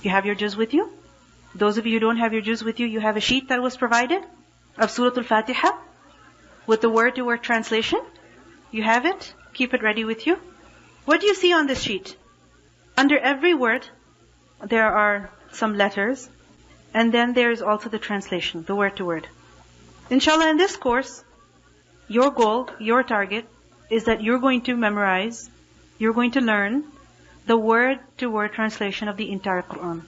You have your juz with you? Those of you who don't have your juz with you, you have a sheet that was provided of Surah Al-Fatiha with the word-to-word translation. You have it. Keep it ready with you. What do you see on this sheet? Under every word, there are some letters, and then there is also the translation, the word-to-word. Inshallah, in this course, your goal, your target, is that you're going to memorize, you're going to learn the word-to-word translation of the entire Quran.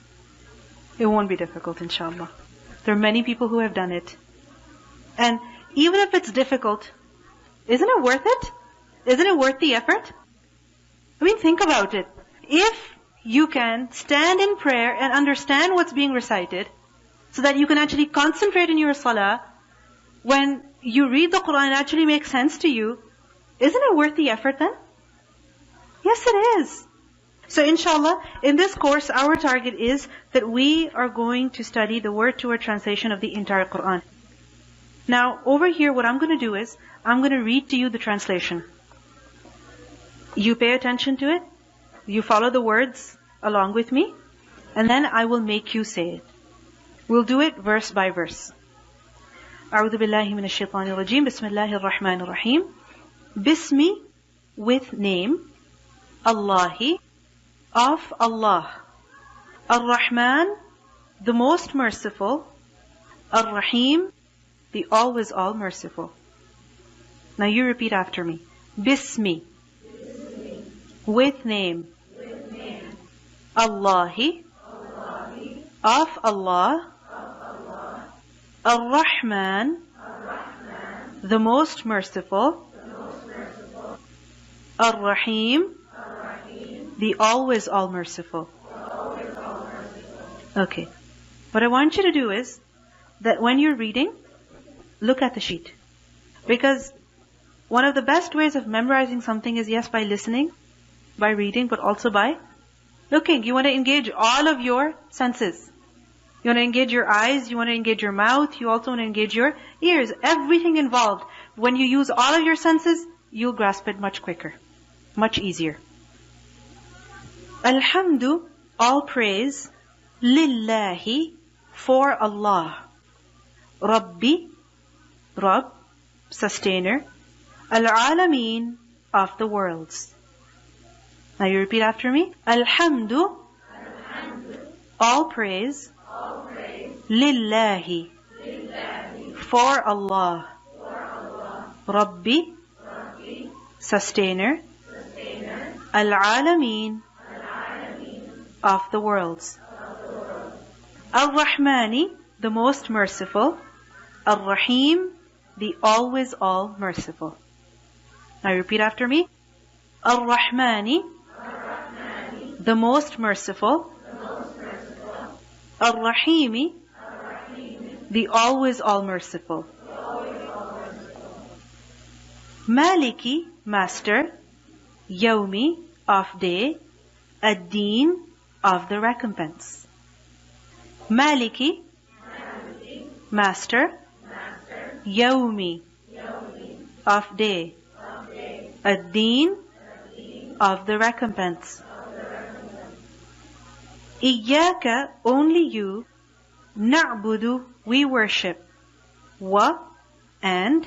It won't be difficult, inshallah. There are many people who have done it. And even if it's difficult, isn't it worth it? Isn't it worth the effort? I mean, think about it. If you can stand in prayer and understand what's being recited, so that you can actually concentrate in your salah, when you read the Quran, it actually makes sense to you, isn't it worth the effort then? Yes, it is. So inshallah, in this course, our target is that we are going to study the word-to-word translation of the entire Quran. Now, over here, what I'm going to do is, I'm going to read to you the translation. You pay attention to it, you follow the words along with me, and then I will make you say it. We'll do it verse by verse. أعوذ بالله من الشيطان الرجيم بسم الله الرحمن الرحيم. Bismi, with name, Allahi, of Allah. Ar-Rahman, the most merciful. Ar-Rahim, the always all merciful. Now you repeat after me. Bismi, with name, Allahi, of Allah. Ar-Rahman, the most merciful. Ar-Rahim, the always all merciful. Okay. What I want you to do is, that when you're reading, look at the sheet. Because one of the best ways of memorizing something is, yes, by listening, by reading, but also by looking. You want to engage all of your senses. You want to engage your eyes, you want to engage your mouth, you also want to engage your ears. Everything involved. When you use all of your senses, you'll grasp it much quicker, much easier. Alhamdu, all praise, lillahi, for Allah. Rabbi, Rabb, sustainer. Al-alameen, of the worlds. Now you repeat after me. Alhamdu, all praise, lillahi, for Allah. Rabbi, sustainer. Al-alameen, of the worlds. Ar-Rahmani, the most merciful. Ar-Rahim, the always all merciful. Now repeat after me. Ar-Rahmani, the most merciful. Ar-Rahimi, the always all merciful. Maliki, master. Yawmi, of day. Ad-Deen, of the recompense. Maliki, master. Yawmi, of day. Ad-Deen, of the recompense. Iyaka, only you. Na'budu, we worship. Wa, and.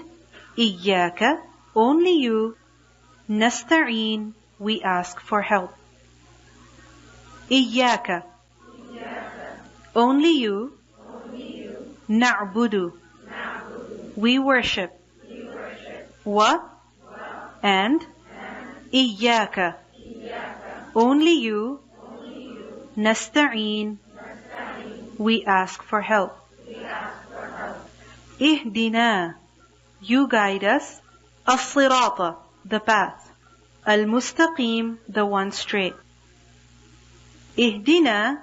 Iyaka, only you. Nasta'een, we ask for help. Iyaka, only you. Na'budu, we worship. Wa, and. Iyaka, only you. Nasta'een, we ask for help. Ihdina, you guide us. As-sirata, the path. Al-mustaqim, the one straight. Ihdina,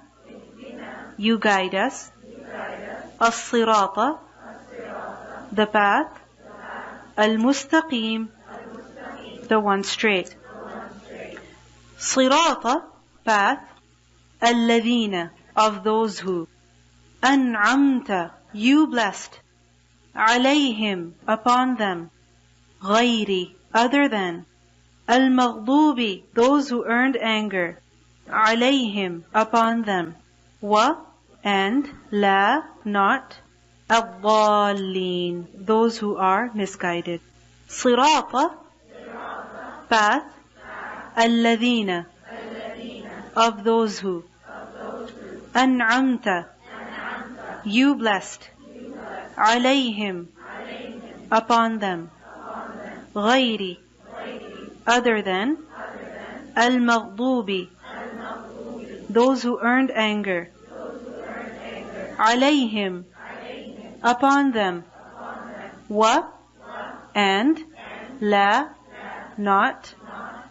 you guide us. As-sirata, the path. Al-mustaqim, the one straight. Sirata, path. Alladhina, of those who. An'amta, you blessed. Alayhim, upon them. Ghayri, other than. Al-maghdubi, those who earned anger. Alayhim, upon them. wa, and la, not, الضالين, those who are misguided. صراط, path, الذين, of those who, أنعمت, you blessed, عليهم, upon them, غير, other than, المغضوب, those who earned anger, عليهم, upon them, wa, and, la, not,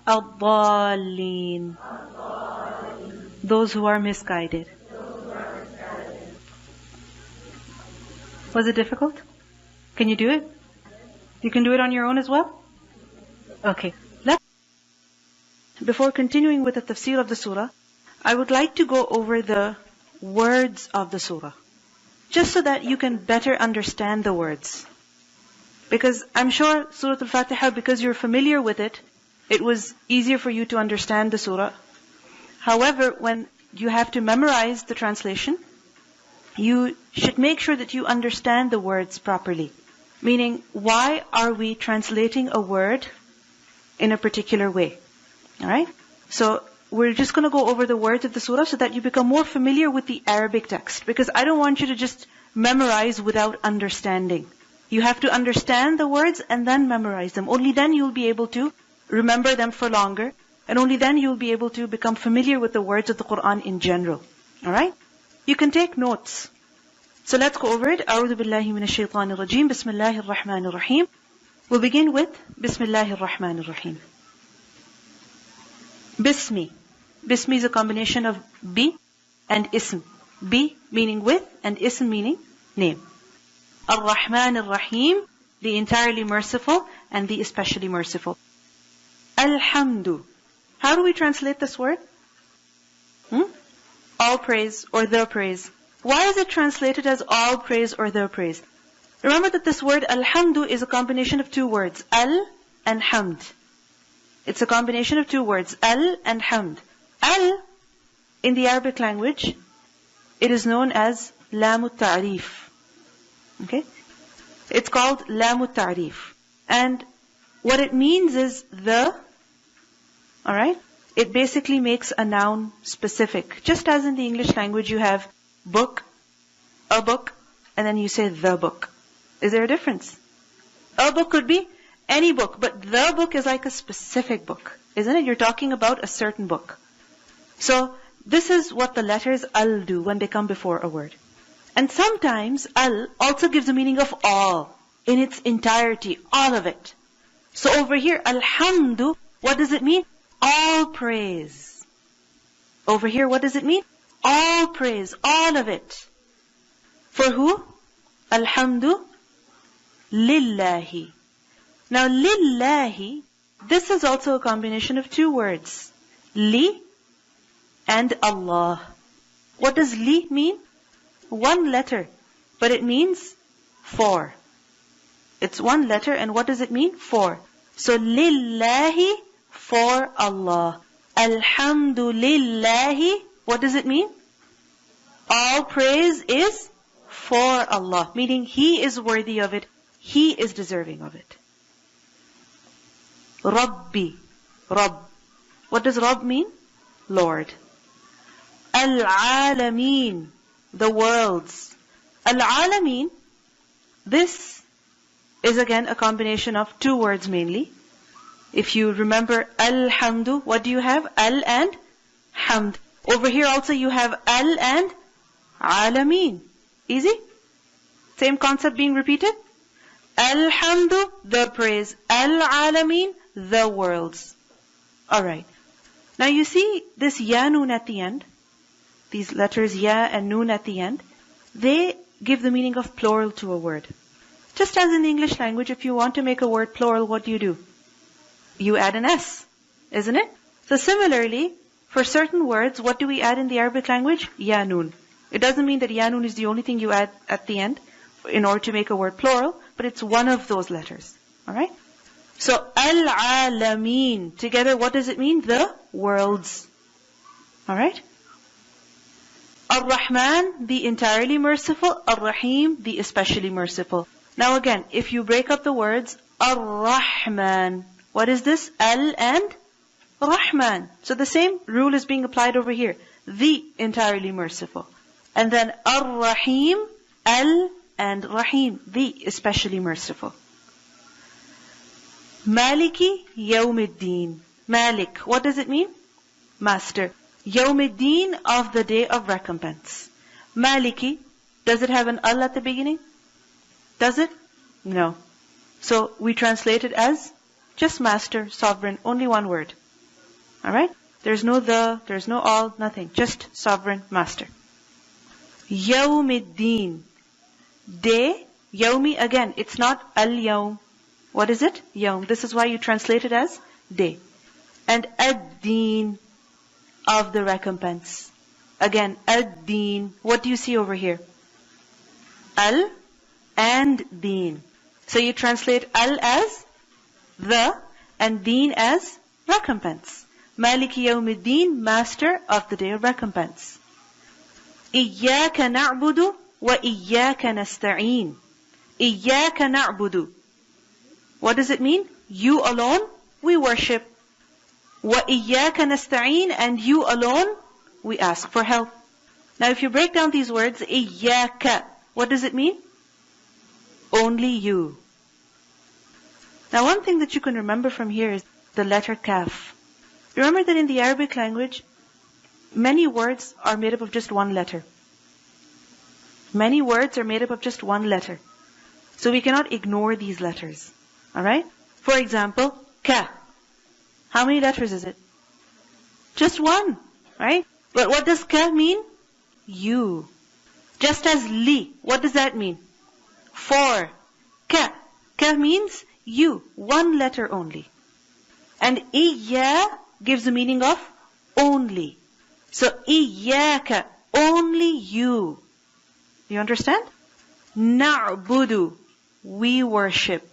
الضالين, those who are misguided. Was it difficult? Can you do it? You can do it on your own as well? Okay. Before continuing with the tafsir of the surah, I would like to go over the words of the surah, just so that you can better understand the words. Because I'm sure Surah Al-Fatiha, because you're familiar with it, it was easier for you to understand the surah. However, when you have to memorize the translation, you should make sure that you understand the words properly. Meaning, why are we translating a word in a particular way? Alright? So, we're just going to go over the words of the surah so that you become more familiar with the Arabic text. Because I don't want you to just memorize without understanding. You have to understand the words and then memorize them. Only then you'll be able to remember them for longer. And only then you'll be able to become familiar with the words of the Quran in general. Alright? You can take notes. So let's go over it. أعوذ بالله من الشيطان الرجيم. بسم الله الرحمن الرحيم. We'll begin with بسم الله الرحمن الرحيم. Bismi. Bismi is a combination of bi and ism. Bi meaning with and ism meaning name. Ar-Rahman Ar-Rahim, the entirely merciful and the especially merciful. Alhamdu. How do we translate this word? All praise or the praise. Why is it translated as all praise or the praise? Remember that this word alhamdu is a combination of two words, al and hamd. It's a combination of two words, al and hamd. Al, in the Arabic language, it is known as lamut ta'rif. Okay? It's called lamut ta'rif. And what it means is the, alright? It basically makes a noun specific. Just as in the English language you have book, a book, and then you say the book. Is there a difference? A book could be any book, but the book is like a specific book. Isn't it? You're talking about a certain book. So, this is what the letters al do when they come before a word. And sometimes al also gives the meaning of all, in its entirety, all of it. So over here, alhamdu, what does it mean? All praise. Over here, what does it mean? All praise, all of it. For who? Alhamdu lillahi. Now lillahi, this is also a combination of two words. Li and Allah. What does li mean? One letter, but it means for. It's one letter, and what does it mean? For. So lillahi, for Allah. Alhamdulillahi, what does it mean? All praise is for Allah, meaning He is worthy of it. He is deserving of it. Rabbi, Rabb. What does Rabb mean? Lord. Al-Alameen, the worlds. Al-Alameen, this is again a combination of two words mainly. If you remember Alhamdu, what do you have? Al and Hamd. Over here also you have Al and Alameen. Easy? Same concept being repeated? Alhamdu, the praise. Al-Alameen, the worlds. Alright. Now you see this ya noon at the end. These letters ya and noon at the end. They give the meaning of plural to a word. Just as in the English language, if you want to make a word plural, what do? You add an S, isn't it? So similarly, for certain words, what do we add in the Arabic language? Ya noon. It doesn't mean that ya noon is the only thing you add at the end in order to make a word plural, but it's one of those letters. Alright? So, al-alameen. Together, what does it mean? The worlds. Alright? Ar-Rahman, the entirely merciful. Ar-Rahim, the especially merciful. Now again, if you break up the words, Ar-Rahman, what is this? Al and Rahman. So the same rule is being applied over here. The entirely merciful. And then Ar-Rahim, Al and Rahim, the especially merciful. Maliki Yawmiddin. Malik, what does it mean? Master. Yawmiddin, of the day of recompense. Maliki, does it have an al at the beginning? Does it? No. So we translate it as just master, sovereign, only one word. Alright? There's no the, there's no all, nothing. Just sovereign, master. Yawmiddin. Day, Yawmi, again, it's not al-yawm. What is it? Yawm. This is why you translate it as day. And ad-deen, of the recompense. Again, ad-deen. What do you see over here? Al and deen. So you translate al as the and deen as recompense. Maliki Yawmiddin, master of the day of recompense. Iyyaka na'budu wa iyyaka nasta'een. Iyyaka na'budu. What does it mean? You alone we worship. Wa iyyaka nasta'een, and you alone we ask for help. Now if you break down these words, iyyaka, what does it mean? Only you. Now one thing that you can remember from here is the letter kaf. Remember that in the Arabic language, many words are made up of just one letter. Many words are made up of just one letter. So we cannot ignore these letters. Alright? For example, ka. How many letters is it? Just one. Right? But what does ka mean? You. Just as li. What does that mean? For. Ka. Ka means you. One letter only. And iyya gives the meaning of only. So iyyaka, only you. You understand? Na'budu, we worship.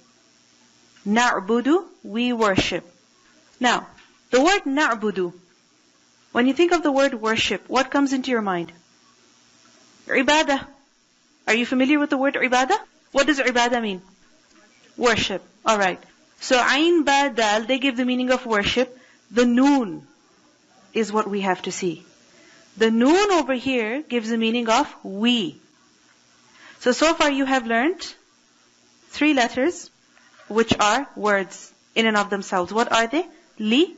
Na'budu, we worship. Now, the word na'budu, when you think of the word worship, what comes into your mind? Ibadah. Are you familiar with the word ibadah? What does ibadah mean? Worship. Alright. So ayn, ba, dal, they give the meaning of worship. The noon is what we have to see. The noon over here gives the meaning of we. So far you have learned 3 letters, which are words in and of themselves. What are they? Li.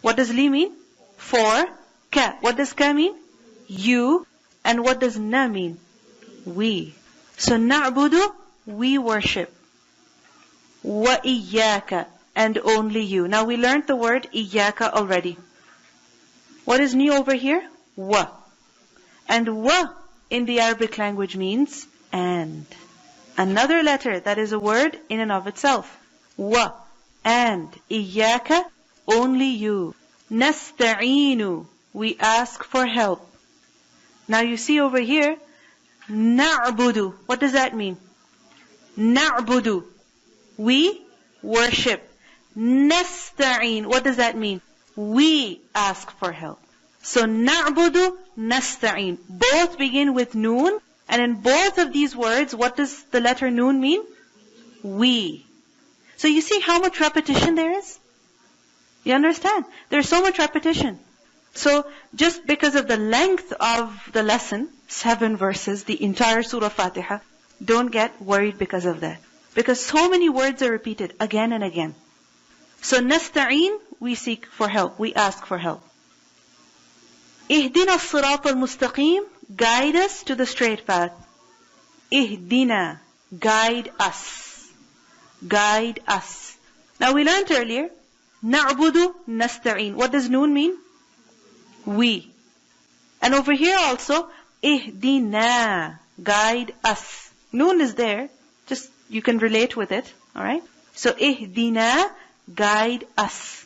What does li mean? For. Ka. What does ka mean? You. And what does na mean? We. So na'budu, we worship. Wa iyyaka, and only you. Now we learned the word iyyaka already. What is new over here? Wa. And wa in the Arabic language means and. Another letter that is a word in and of itself. Wa. And. Iyyaka, only you. Nasta'inu, we ask for help. Now you see over here, na'budu. What does that mean? Na'budu. We worship. Nasta'in. What does that mean? We ask for help. So na'budu, nasta'in. Both begin with noon. And in both of these words, what does the letter noon mean? We. So you see how much repetition there is? You understand? There's so much repetition. So just because of the length of the lesson, 7 verses, the entire Surah Fatiha, don't get worried because of that. Because so many words are repeated again and again. So nasta'in, we seek for help, we ask for help. Ihdina as-sirat al-mustaqim, guide us to the straight path. Ihdina, guide us. Guide us. Now we learned earlier, na'budu, nasta'in. What does noon mean? We. And over here also, ihdina, guide us. Noon is there, just you can relate with it, alright? So ihdina, guide us.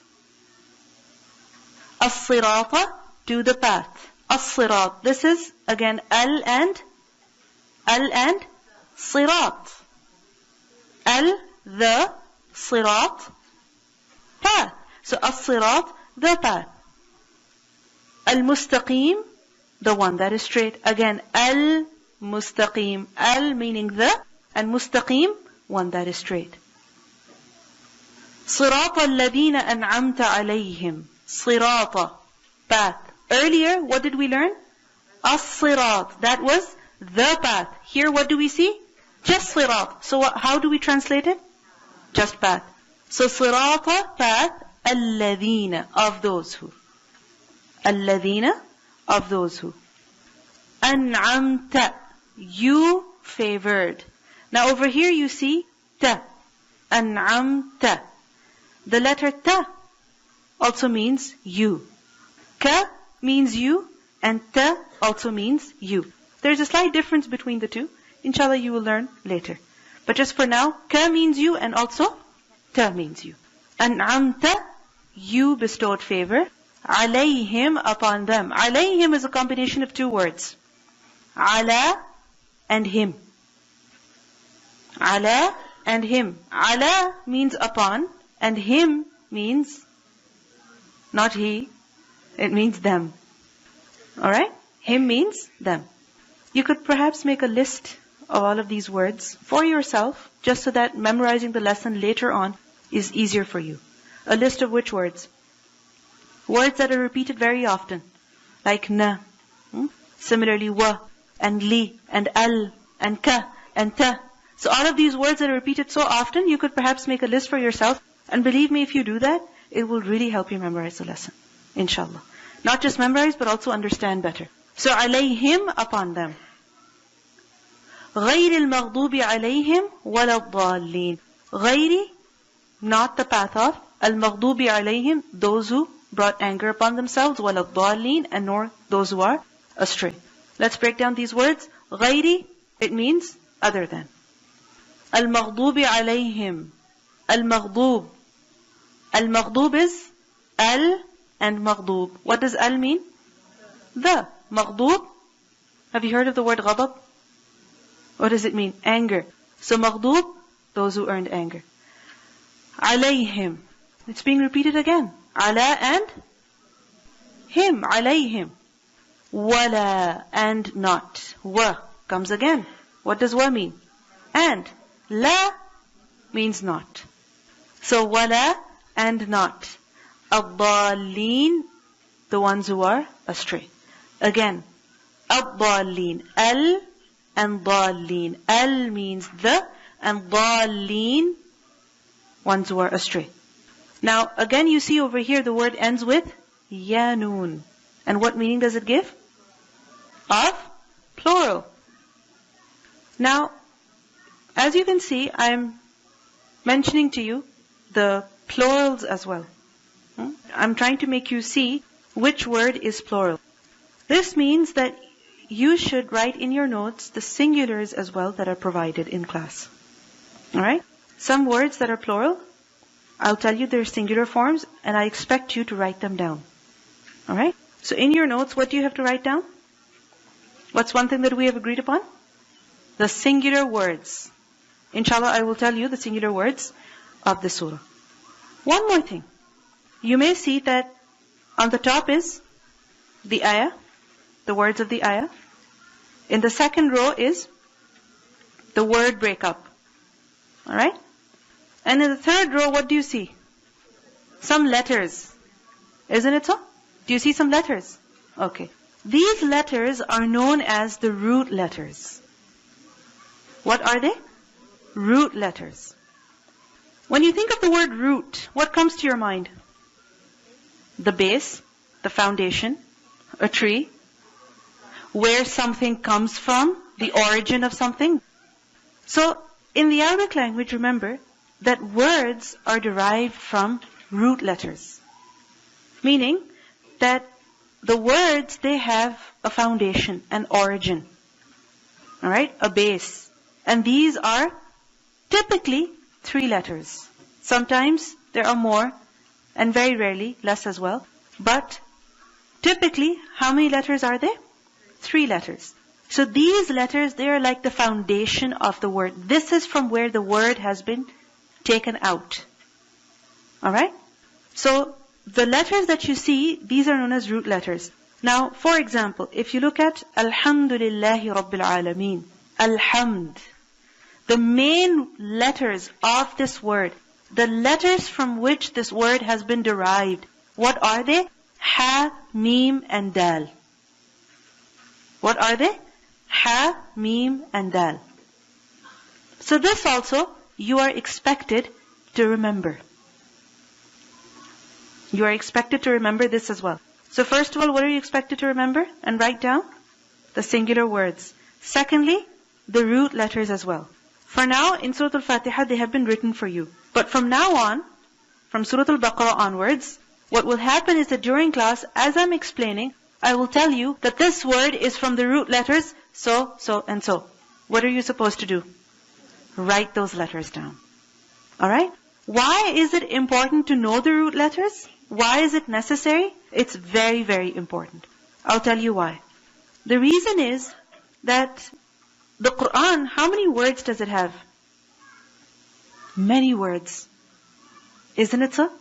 As-sirata, to the path. As-sirat, this is again al and sirat. Al, the, sirat, path. So as-sirat, the path. Al-mustaqim, the one that is straight. Again, al-mustaqim. Al meaning the, and mustaqim, one that is straight. صِرَاطَ الَّذِينَ أَنْعَمْتَ عَلَيْهِمْ. صِرَاطَ, path. Earlier, what did we learn? As-sirat. That was the path. Here, what do we see? Just sirat. So how do we translate it? Just path. So sirata, path, alladhina, of those who. Alladhina, of those who. An'amta, you favored. Now over here you see ta. An'amta. The letter ta also means you. Ka means you, and ta also means you. There's a slight difference between the two. Inshallah you will learn later. But just for now, ka means you and also ta means you. An'amta, you bestowed favor. Alayhim, upon them. Alayhim is a combination of two words. Ala and him. Ala and him. Ala means upon, and him means not he. It means them. Alright? Him means them. You could perhaps make a list of all of these words for yourself, just so that memorizing the lesson later on is easier for you. A list of which words? Words that are repeated very often, like na. Similarly, wa, and li, and al, and ka, and ta. So all of these words that are repeated so often, you could perhaps make a list for yourself. And believe me, if you do that, it will really help you memorize the lesson. Inshallah. Not just memorize, but also understand better. So, alayhim, upon them. غَيْرِ الْمَغْضُوبِ عَلَيْهِمْ وَلَا الضَّالِّينَ. غَيْرِ, not the path of. الْمَغْضُوبِ عَلَيْهِمْ, those who brought anger upon themselves. وَلَا الضَّالِّينَ, and nor those who are astray. Let's break down these words. غَيْرِ, it means other than. الْمَغْضُوبِ عَلَيْهِمْ. الْمَغْضُوب. Al-Maghdub is al and Maghdub. What does al mean? The. Maghdub. Have you heard of the word ghadab? What does it mean? Anger. So Maghdub, those who earned anger. Alayhim. It's being repeated again. Ala and him. Alayhim. Wala, and not. Wa comes again. What does wa mean? And. La means not. So wala and not. Ad-dallin, the ones who are astray. Again, ad-dallin. Al and dallin. Al means the, and dallin, ones who are astray. Now, again you see over here the word ends with yanun. And what meaning does it give? Of plural. Now, as you can see, I'm mentioning to you the plurals as well. I'm trying to make you see which word is plural. This means that you should write in your notes the singulars as well that are provided in class. Alright? Some words that are plural, I'll tell you their singular forms, and I expect you to write them down. Alright? So in your notes, what do you have to write down? What's one thing that we have agreed upon? The singular words. Inshallah, I will tell you the singular words of the surah. One more thing. You may see that on the top is the ayah, the words of the ayah. In the second row is the word breakup. Alright? And in the third row, what do you see? Some letters. Isn't it so? Do you see some letters? Okay. These letters are known as the root letters. What are they? Root letters. When you think of the word root, what comes to your mind? The base, the foundation, a tree, where something comes from, the origin of something. So, in the Arabic language, remember that words are derived from root letters. Meaning that the words, they have a foundation, an origin. Alright? A base. And these are typically 3 letters. Sometimes there are more, and very rarely less as well. But typically, how many letters are there? 3 letters. So these letters, they are like the foundation of the word. This is from where the word has been taken out. Alright? So the letters that you see, these are known as root letters. Now, for example, if you look at Alhamdulillahi Rabbil Alameen, Alhamd, the main letters of this word, the letters from which this word has been derived, what are they? Ha, Mim, and Dal. What are they? Ha, Mim, and Dal. So this also, you are expected to remember. You are expected to remember this as well. So first of all, what are you expected to remember and write down? The singular words. Secondly, the root letters as well. For now, in Surah Al-Fatiha, they have been written for you. But from now on, from Surah Al-Baqarah onwards, what will happen is that during class, as I'm explaining, I will tell you that this word is from the root letters, so, so, and so. What are you supposed to do? Write those letters down. Alright? Why is it important to know the root letters? Why is it necessary? It's very, very important. I'll tell you why. The reason is that the Quran, how many words does it have? Many words. Isn't it so?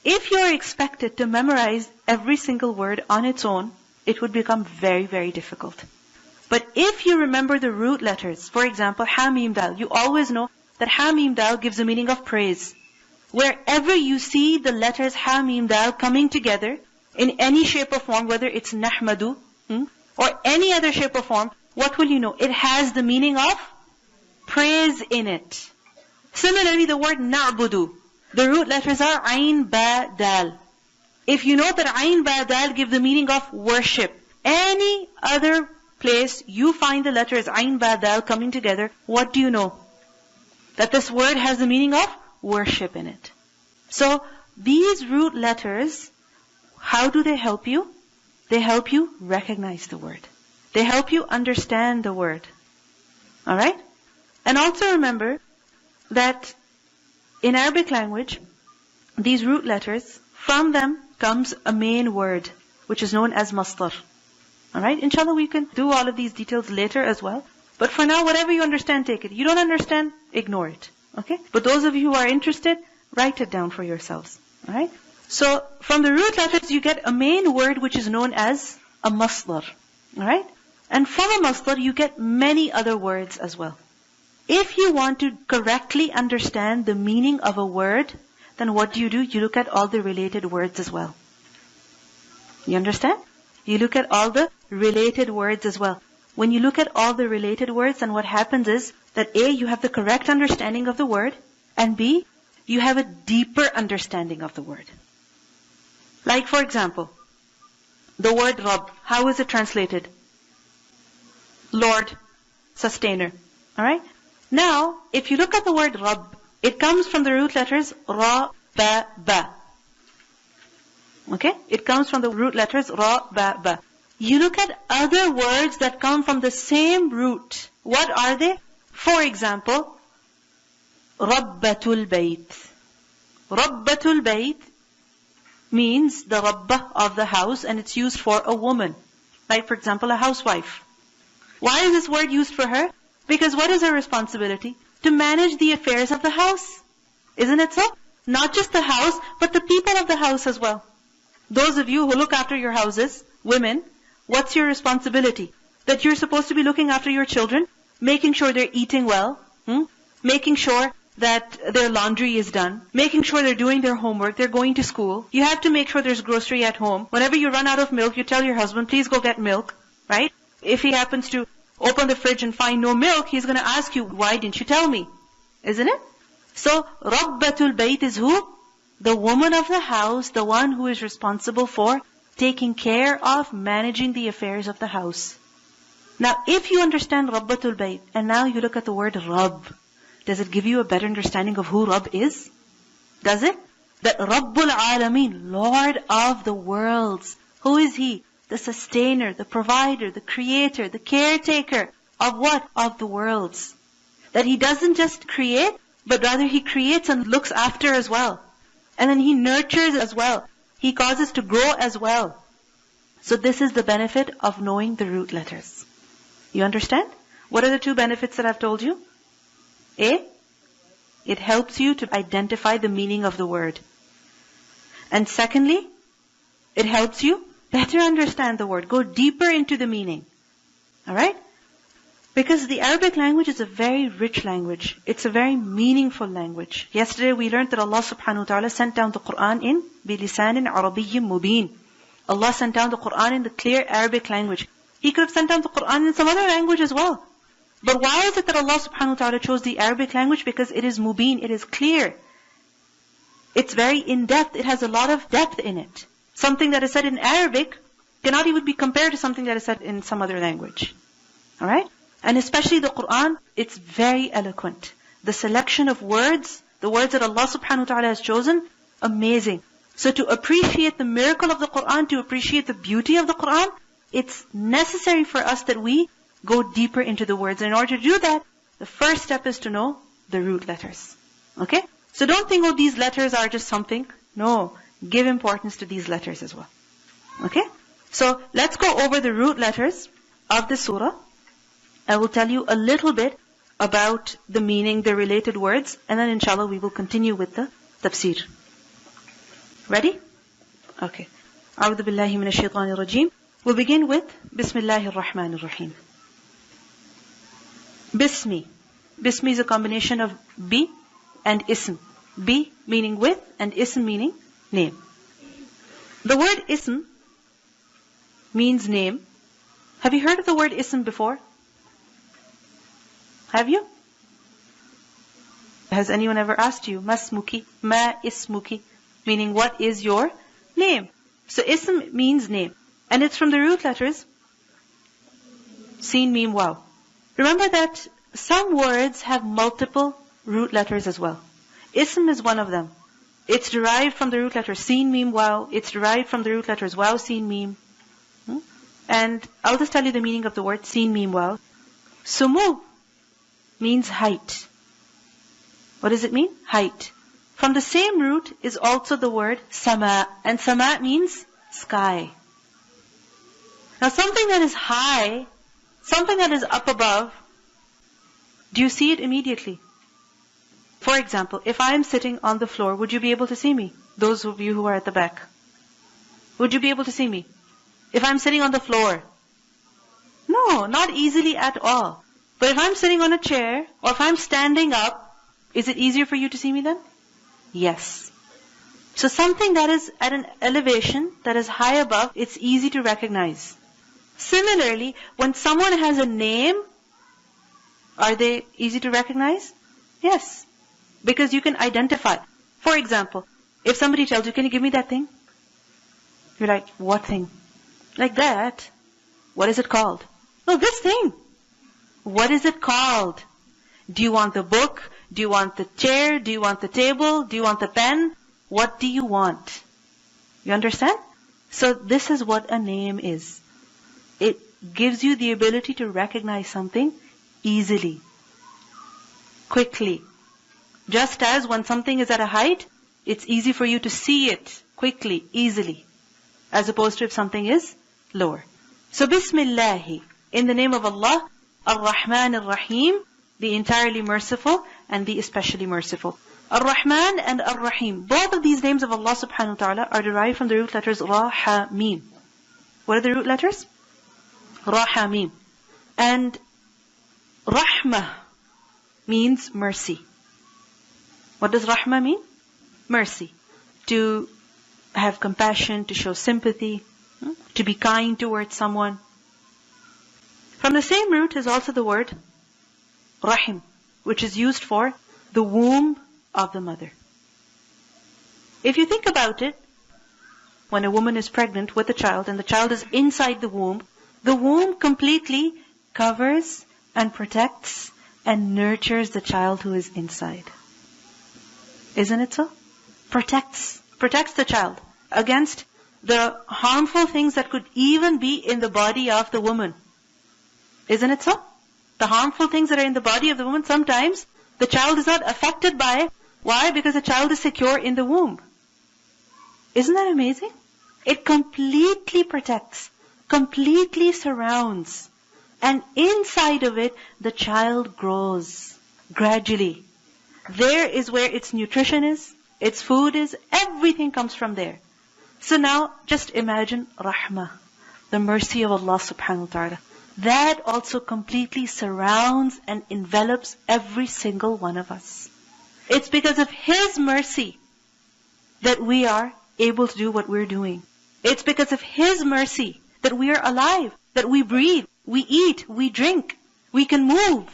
If you're expected to memorize every single word on its own, it would become very, very difficult. But if you remember the root letters, for example, Ha, Mim, Dal, you always know that Ha, Mim, Dal gives a meaning of praise. Wherever you see the letters Ha, Mim, Dal coming together, in any shape or form, whether it's Nahmadu, or any other shape or form, what will you know? It has the meaning of praise in it. Similarly, the word Na'budu, the root letters are Ain, Ba, Dal. If you know that Ain, Ba, Dal give the meaning of worship, any other place you find the letters Ain, Ba, Dal coming together, what do you know? That this word has the meaning of worship in it. So, these root letters, how do they help you? They help you recognize the word. They help you understand the word. Alright? And also remember that in Arabic language, these root letters, from them comes a main word, which is known as masdar. Alright? Inshallah, we can do all of these details later as well. But for now, whatever you understand, take it. You don't understand, ignore it. Okay? But those of you who are interested, write it down for yourselves. Alright? So, from the root letters, you get a main word which is known as a masdar. Alright? And from a masdar, you get many other words as well. If you want to correctly understand the meaning of a word, then what do? You look at all the related words as well. You understand? You look at all the related words as well. When you look at all the related words, then what happens is that A, you have the correct understanding of the word, and B, you have a deeper understanding of the word. Like for example, the word Rabb, how is it translated? Lord, sustainer. Alright? Now, if you look at the word Rabb, it comes from the root letters Ra, Ba, Ba. Okay? It comes from the root letters Ra, Ba, Ba. You look at other words that come from the same root. What are they? For example, Rabbatul Bayt. Rabbatul Bayt means the Rabbah of the house, and it's used for a woman. Like for example, a housewife. Why is this word used for her? Because what is her responsibility? To manage the affairs of the house. Isn't it so? Not just the house, but the people of the house as well. Those of you who look after your houses, women, what's your responsibility? That you're supposed to be looking after your children, making sure they're eating well, making sure that their laundry is done, making sure they're doing their homework, they're going to school. You have to make sure there's grocery at home. Whenever you run out of milk, you tell your husband, please go get milk, right? If he happens to open the fridge and find no milk, he's going to ask you, why didn't you tell me? Isn't it? So, Rabbatul Bayt is who? The woman of the house, the one who is responsible for taking care of managing the affairs of the house. Now, if you understand Rabbatul Bayt, and now you look at the word Rabb, does it give you a better understanding of who Rabb is? Does it? That Rabbul Alameen, Lord of the worlds. Who is He? The sustainer, the provider, the creator, the caretaker of what? Of the worlds. That He doesn't just create, but rather He creates and looks after as well. And then He nurtures as well. He causes to grow as well. So this is the benefit of knowing the root letters. You understand? What are the two benefits that I've told you? A, it helps you to identify the meaning of the word. And secondly, it helps you better understand the word. Go deeper into the meaning. Alright? Because the Arabic language is a very rich language. It's a very meaningful language. Yesterday we learned that Allah subhanahu wa ta'ala sent down the Quran in بِلِسَانٍ عَرَبِيٍّ مُبِينٍ. Allah sent down the Quran in the clear Arabic language. He could have sent down the Quran in some other language as well. But why is it that Allah subhanahu wa ta'ala chose the Arabic language? Because it is mubin, it is clear. It's very in-depth, it has a lot of depth in it. Something that is said in Arabic cannot even be compared to something that is said in some other language. Alright? And especially the Quran, it's very eloquent. The selection of words, the words that Allah subhanahu wa ta'ala has chosen, amazing. So to appreciate the miracle of the Quran, to appreciate the beauty of the Quran, it's necessary for us that we go deeper into the words. And in order to do that, the first step is to know the root letters. Okay? So don't think, oh, these letters are just something. No. Give importance to these letters as well. Okay? So let's go over the root letters of the surah. I will tell you a little bit about the meaning, the related words, and then inshallah we will continue with the tafsir. Ready? Okay. أعوذ بالله من الشيطان الرجيم. We'll begin with Bismillahir Rahmanir Rahim. Bismi. Bismi is a combination of bi and ism. Bi meaning with and ism meaning name. The word ism means name. Have you heard of the word ism before? Have you? Has anyone ever asked you, Masmuki, ma ismuki, meaning what is your name? So ism means name. And it's from the root letters, Sin, Mim, Waw. Remember that some words have multiple root letters as well. Ism is one of them. It's derived from the root letters Sin, Mim, Waw. It's derived from the root letters Waw, Sin, Mim. And I'll just tell you the meaning of the word Sin, Mim, Waw. Sumu means height. What does it mean? Height. From the same root is also the word Sama. And Sama means sky. Now something that is high, something that is up above, do you see it immediately? For example, if I am sitting on the floor, would you be able to see me? Those of you who are at the back. Would you be able to see me? If I'm sitting on the floor? No, not easily at all. But if I'm sitting on a chair, or if I'm standing up, is it easier for you to see me then? Yes. So something that is at an elevation, that is high above, it's easy to recognize. Similarly, when someone has a name, are they easy to recognize? Yes. Because you can identify. For example, if somebody tells you, can you give me that thing? You're like, what thing? Like that. What is it called? No, this thing. What is it called? Do you want the book? Do you want the chair? Do you want the table? Do you want the pen? What do you want? You understand? So this is what a name is. It gives you the ability to recognize something easily, quickly. Just as when something is at a height, it's easy for you to see it quickly, easily, as opposed to if something is lower. So Bismillahi, in the name of Allah, Ar-Rahman Ar-Rahim, the entirely merciful and the especially merciful. Ar-Rahman and Ar-Rahim, both of these names of Allah subhanahu wa ta'ala are derived from the root letters Ra, Ha, Mim. What are the root letters? Ra, Ha, Mim. And Rahmah means mercy. What does Rahmah mean? Mercy. To have compassion, to show sympathy, to be kind towards someone. From the same root is also the word Rahim, which is used for the womb of the mother. If you think about it, when a woman is pregnant with a child and the child is inside the womb completely covers and protects and nurtures the child who is inside. Isn't it so? Protects the child against the harmful things that could even be in the body of the woman. Isn't it so? The harmful things that are in the body of the woman, sometimes the child is not affected by it. Why? Because the child is secure in the womb. Isn't that amazing? It completely protects, completely surrounds. And inside of it, the child grows gradually. There is where its nutrition is, its food is, everything comes from there. So now, just imagine rahmah, the mercy of Allah subhanahu wa ta'ala. That also completely surrounds and envelops every single one of us. It's because of His mercy that we are able to do what we're doing. It's because of His mercy that we are alive, that we breathe, we eat, we drink, we can move.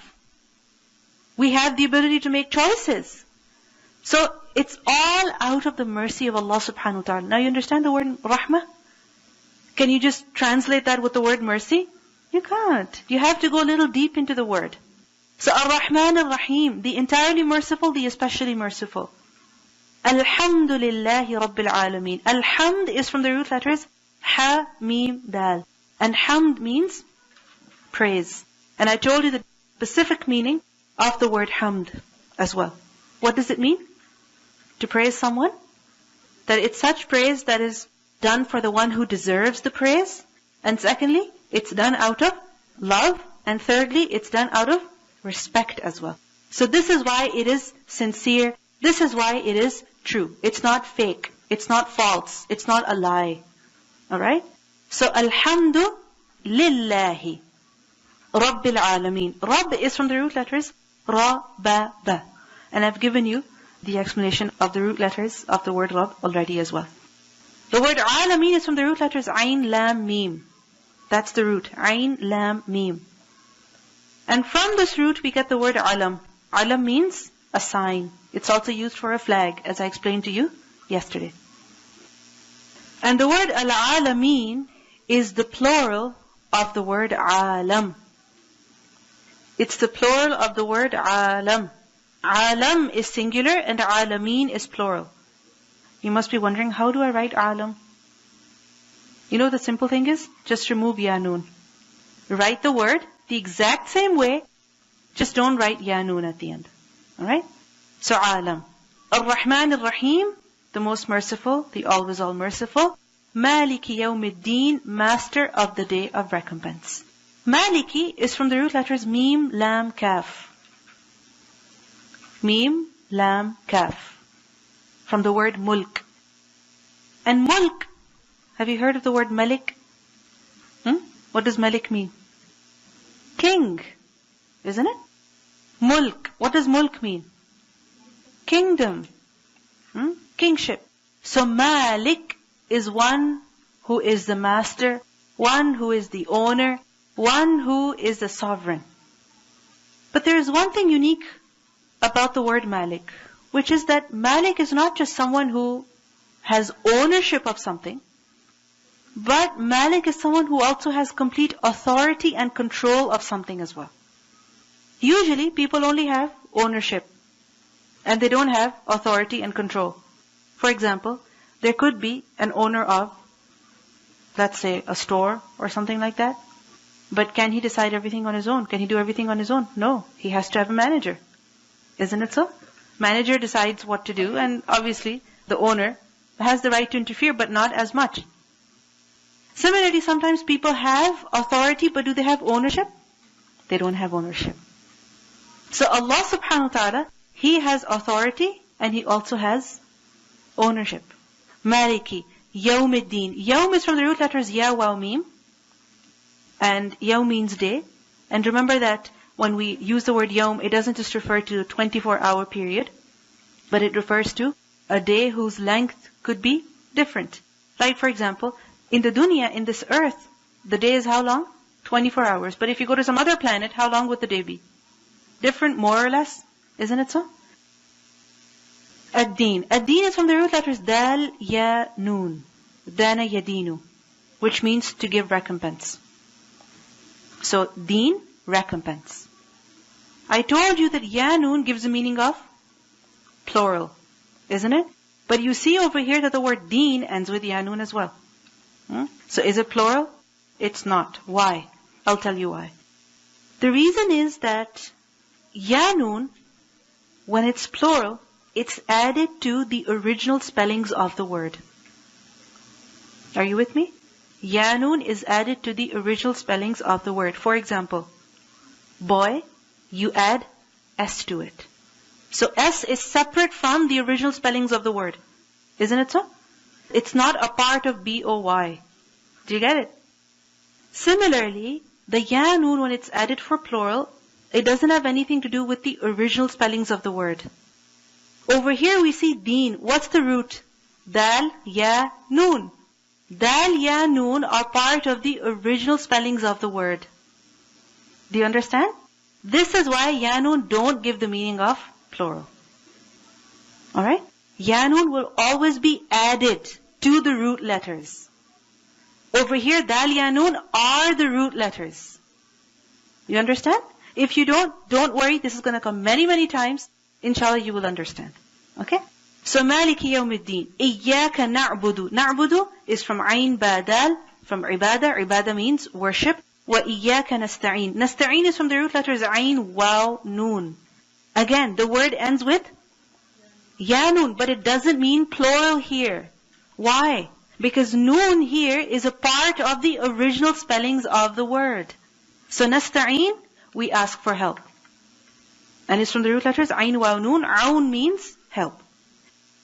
We have the ability to make choices. So it's all out of the mercy of Allah subhanahu wa ta'ala. Now you understand the word rahmah? Can you just translate that with the word mercy? You can't. You have to go a little deep into the word. So Ar-Rahman Ar-Rahim, the entirely merciful, the especially merciful. Alhamdulillahi Rabbil Alameen. Alhamd is from the root letters Ha, Mim, Dal. And Hamd means praise. And I told you the specific meaning of the word Hamd as well. What does it mean? To praise someone? That it's such praise that is done for the one who deserves the praise. And secondly, it's done out of love. And thirdly, it's done out of respect as well. So this is why it is sincere. This is why it is true. It's not fake. It's not false. It's not a lie. Alright? So Alhamdu Lillahi Rabbil Alameen. Rabb is from the root letters Ra, Ba, Ba. And I've given you the explanation of the root letters of the word Rabb already as well. The word Alameen is from the root letters Ain, Lam, Mim. That's the root. Ain, Lam, Mim. And from this root we get the word Alam. Alam means a sign. It's also used for a flag, as I explained to you yesterday. And the word Al-Alameen is the plural of the word Alam. It's the plural of the word Alam. Alam is singular and Alameen is plural. You must be wondering, how do I write Alam? You know the simple thing is? Just remove Ya Noon. Write the word the exact same way, just don't write Ya Noon at the end. Alright? So Alam. Ar-Rahman Ar-Rahim, the most merciful, the always all merciful. Maliki Yawmiddin, master of the day of recompense. Maliki is from the root letters Mim, Lam, Kaf. Mim, Lam, Kaf. From the word Mulk. And Mulk, have you heard of the word Malik? What does Malik mean? King, isn't it? Mulk, what does Mulk mean? Kingdom, kingship. So Malik is one who is the master, one who is the owner, one who is the sovereign. But there is one thing unique about the word Malik, which is that Malik is not just someone who has ownership of something, but Malik is someone who also has complete authority and control of something as well. Usually people only have ownership and they don't have authority and control. For example, there could be an owner of, let's say, a store or something like that. But can he decide everything on his own? Can he do everything on his own? No. He has to have a manager. Isn't it so? Manager decides what to do, and obviously the owner has the right to interfere, but not as much. Similarly, sometimes people have authority, but do they have ownership? They don't have ownership. So Allah subhanahu wa ta'ala, He has authority and He also has ownership. Maliki, Yawmiddin. Yawm is from the root letters Ya, Waw, Mim. And Yawm means day. And remember that when we use the word Yawm, it doesn't just refer to a 24-hour period, but it refers to a day whose length could be different. Like for example, in the dunya, in this earth, the day is how long? 24 hours. But if you go to some other planet, how long would the day be? Different, more or less. Isn't it so? Ad-Din. Ad-Din is from the root letters Dal, Ya, Noon. Dana Yadinu. Which means to give recompense. So, Deen, recompense. I told you that Ya, Noon gives the meaning of plural. Isn't it? But you see over here that the word Deen ends with Ya, Noon as well. So is it plural? It's not. Why? I'll tell you why. The reason is that Ya Noon, when it's plural, it's added to the original spellings of the word. Are you with me? Ya Noon is added to the original spellings of the word. For example, boy, you add S to it. So S is separate from the original spellings of the word. Isn't it so? It's not a part of B-O-Y. Do you get it? Similarly, the ya noon, when it's added for plural, it doesn't have anything to do with the original spellings of the word. Over here we see deen. What's the root? Dal, ya, noon. Dal, ya, noon are part of the original spellings of the word. Do you understand? This is why ya noon don't give the meaning of plural. Alright? Ya noon will always be added to the root letters. Over here, dal, ya, noon are the root letters. You understand? If you don't worry, this is going to come many, many times. Inshallah, you will understand. Okay? So, Maliki Yawmiddin. Iyaka na'budu. Na'budu is from Ayn Badal, from Ibadah. Ibadah means worship. Wa iyaka nasta'een. Nasta'een is from the root letters Ayn, Waw, Noon. Again, the word ends with ya noon, but it doesn't mean plural here. Why? Because noon here is a part of the original spellings of the word. So, nasta'een, we ask for help. And it's from the root letters Ayn, Waw, Noon. Aun means help.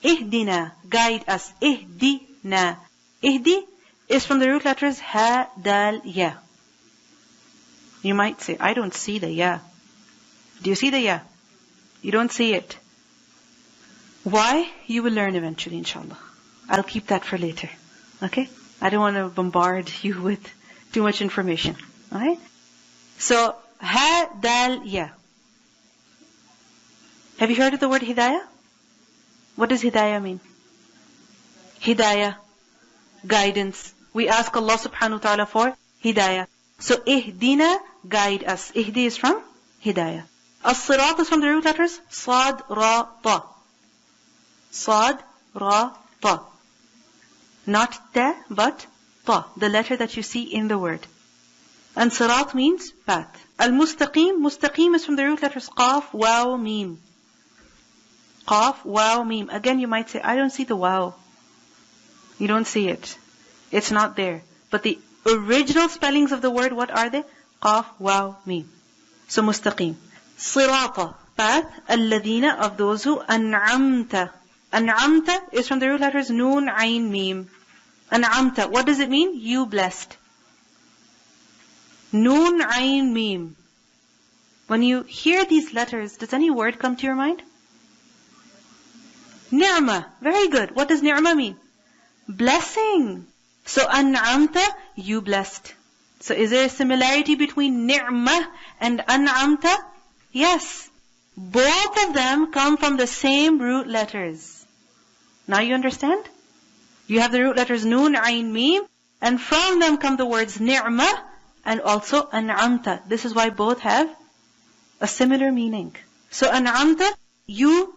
Ihdina, guide us. Ihdina. Ihdi is from the root letters Ha, Dal, Ya. You might say, I don't see the Ya. Do you see the Ya? You don't see it. Why? You will learn eventually, inshallah. I'll keep that for later. Okay? I don't want to bombard you with too much information. Alright? So, Ha, Dal, Ya. Have you heard of the word hidayah? What does hidayah mean? Hidayah, guidance. We ask Allah subhanahu wa ta'ala for hidayah. So, ihdina, guide us. Ihdi is from hidayah. As-sirat is from the root letters Sad, Ra, Ta. Sad, Ra, Ta. Not Ta, but Ta, the letter that you see in the word. And sirat means path. Al-mustaqim, mustaqim is from the root letters Qaf, Waw, Mim. Qaf, Waw, Mim. Again, you might say, I don't see the Waw. You don't see it. It's not there. But the original spellings of the word, what are they? Qaf, Waw, Mim. So, mustaqim. Sirata, path. Alladina, of those who. An'amta. An'amta is from the root letters Noon, Ayn, Mim. An'amta. What does it mean? You blessed. Noon, Ayn, Mim. When you hear these letters, does any word come to your mind? Ni'mah. Very good. What does ni'mah mean? Blessing. So, an'amta, you blessed. So, is there a similarity between ni'mah and an'amta? Yes. Both of them come from the same root letters. Now you understand? You have the root letters Noon, Ayn, Mim, and from them come the words ni'mah and also an'amta. This is why both have a similar meaning. So, an'amta, you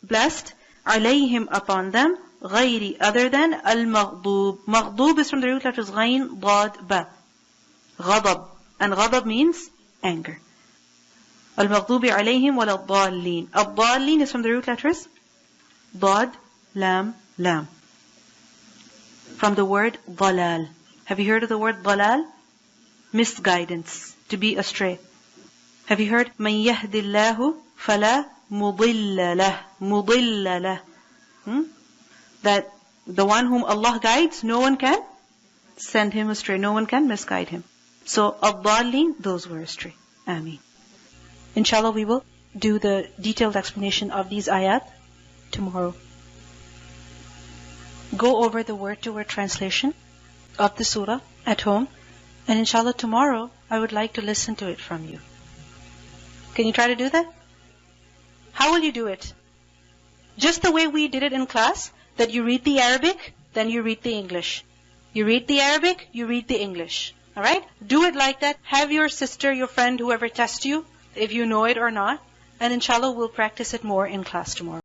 blessed, alayhim, upon them, ghayri, other than, al-maghdub. Maghdub is from the root letters Ghayn, Dad, Ba. Ghadab. And ghadab means anger. Al-maghdubi alayhim wal-dallin. Al-dallin is from the root letters Dad, Lam, Lam. From the word dalal. Have you heard of the word dalal? Misguidance. To be astray. Have you heard? Man yahdillahu fala mudilla lah. Mudilla lah. That the one whom Allah guides, no one can send him astray. No one can misguide him. So, ad-dallin, those were astray. Ameen. Inshallah, we will do the detailed explanation of these ayat tomorrow. Go over the word-to-word translation of the surah at home. And inshallah, tomorrow, I would like to listen to it from you. Can you try to do that? How will you do it? Just the way we did it in class, that you read the Arabic, then you read the English. You read the Arabic, you read the English. Alright? Do it like that. Have your sister, your friend, whoever test you, if you know it or not. And inshallah, we'll practice it more in class tomorrow.